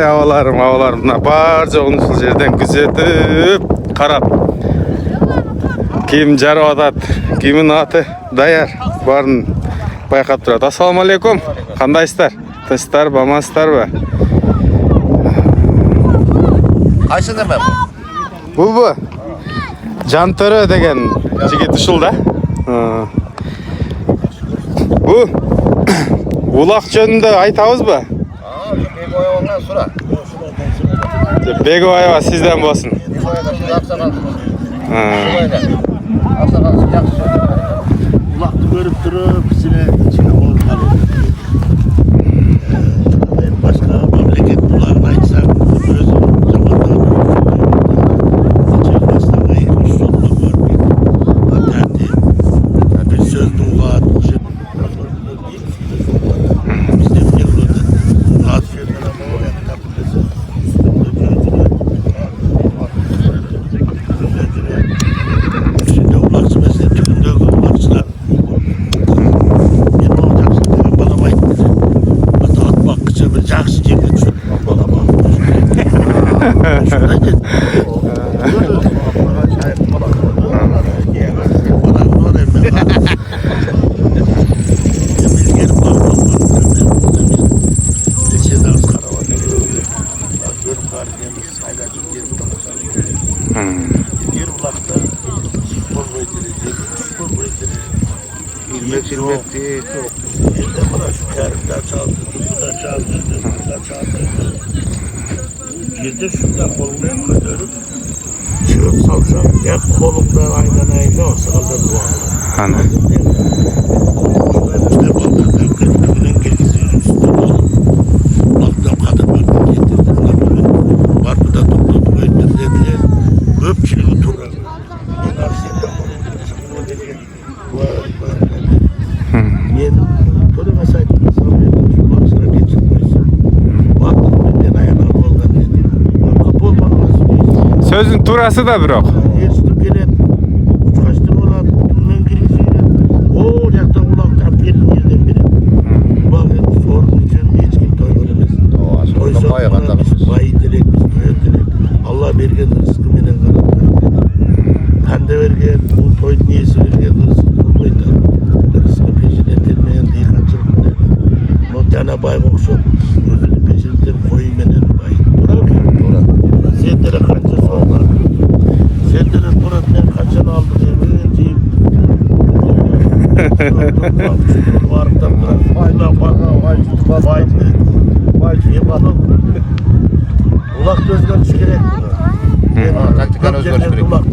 Havalarım. Barca onu şu yerden küzetip karap. Kim jarı atat, kimin atı dayar. Barın bayqap turadi. Assalomu alaykum. Qandaysizlar? Tinchlar, bamasizlar ba? Qaysi nima bu? Bu. Jantara degan jigit ushulda. Bu uloq jönündө aytabızbı? Begoyevdan so'ra. Begoyeva sizden bo'lsin. Uloqni ko'rib turib, sizga ichine olib qoladi. Boshqa mamlakat bularni aytsam, o'z zamonda Girdi şuradan kolundan götürüp çıkıp salsam ya kolumdan aynen olsa alır bu ağlar. Hani? İşte balkandan kırıklarından gelgisi üstüne alıp baktım kadınlardan getirdiler böyle. Var mı da topladı götürdüler. Köpçülüğü oturur. Ben arsiyeden kolumdan çıkıyor. Ben söylemeseydim sabredim. Şu baksana geçirmeysin. Baktım benden ayağına olgan dedi. Kapı olmak nasıl değil. Sözün turası da bırak. Eski gelen uçkaçtır olan bunun girgisiyle o yakta ulaktan bir yerden biri. Bakın sorun için hiç kim toy veremez. Toysa bana biz bayi dilek, biz toy dilek. Allah bergen rızkı menen karanmayın. Kande vergen, bu toy niyesi vergen rızkı kılmaydı. Rızkı peşine etmeyen diykaçılık menen. O tane bay kokşup, özünü peşine koyu menen bayi. Durar mı? Sendere kaçı soğuklar. Sendere Murat ben kaçan aldı deyip varıktan bırak. Ayla bana vay ulak özgürlüğü gerek buna. Taktikan özgürlüğü gerek. Ulak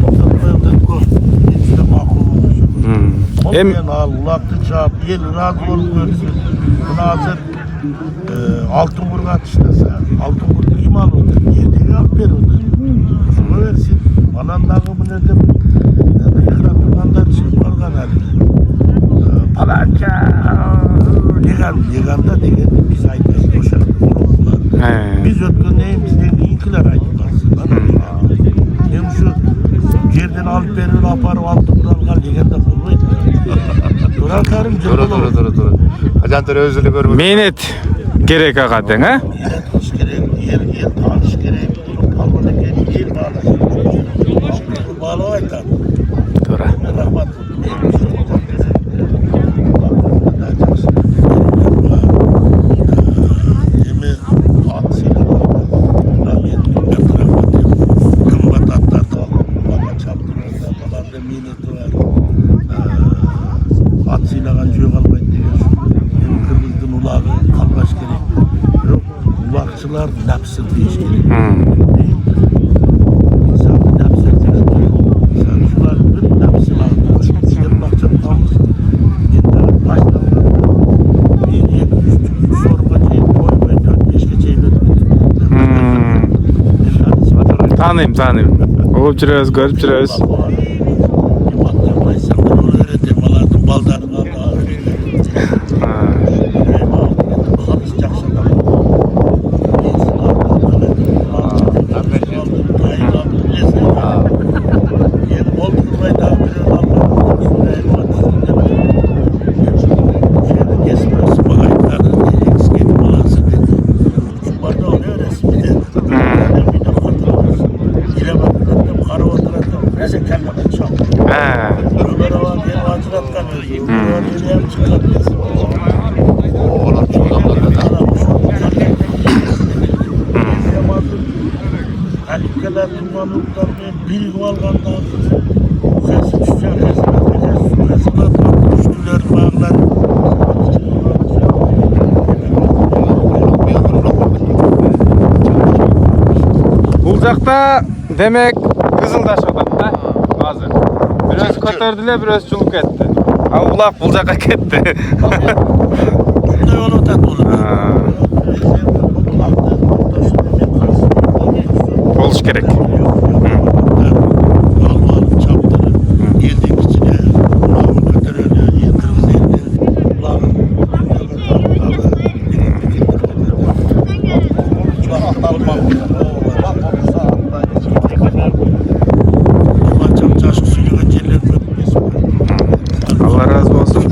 işte makul olmuş. Olmayan al ulaktı çağıp el razı olup görsün. Buna hazır Altınburg'a işlese. Altınburg'da kim alıyordu? Yediği alıp veriyordu. Şunu versin. Anandağı bu nerede bu? Yıkılan durmanlar için organ halinde. Palanca. Yeganda degen biz aytmayız. Boşardı. Biz ötkün neyim? Bizden iyikiler aytmazsın. Hem şu yerden alıp veriyor aparıp Altınburg'a yeganda bulmaydı. Duran karım cırmalı. Dur. Ajantara özürlü görmek. Menet gerek hakikaten ha? Tanış gerek, yer tanış gerek. Kalmadı ki yer bağlasın. Bağlı aytan. Tura. Rahmat. Napsın diye işte. İnsanın napsın diye. İnsan şular bir napsın aldı. Şimdi bakacağım kalmış. Yeniden başlarına bir üç sorma çeyip koymayı 4-5 geçeyi Tanıyım. Olup жүрөбүз, görüp жүрөбүz. Bir bakacağım aysanlar onu öğreteyim. Alardım baldarını aldı. Neler tumanlıklar birikip algandan kesi düşecek, kesinatmak düştüler bağlar. Bulcakta demek Kızıldaş odat da hazır. Biraz kötürdüler, biraz çuluk etti. Ha ulak Bulcak'a gitti. Ne yolu da olur. Oluş gerek. Allah'ın çaptırı, yeldik içine, Allah'ın kötülüğünü, yıldırımız elini, Allah'ın Allah razı olsun.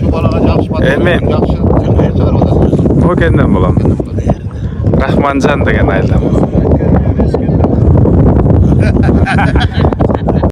Şu balağa yakışmadı. Emin. Yakışır. O kendim bulam. Rahmancan degen ailem.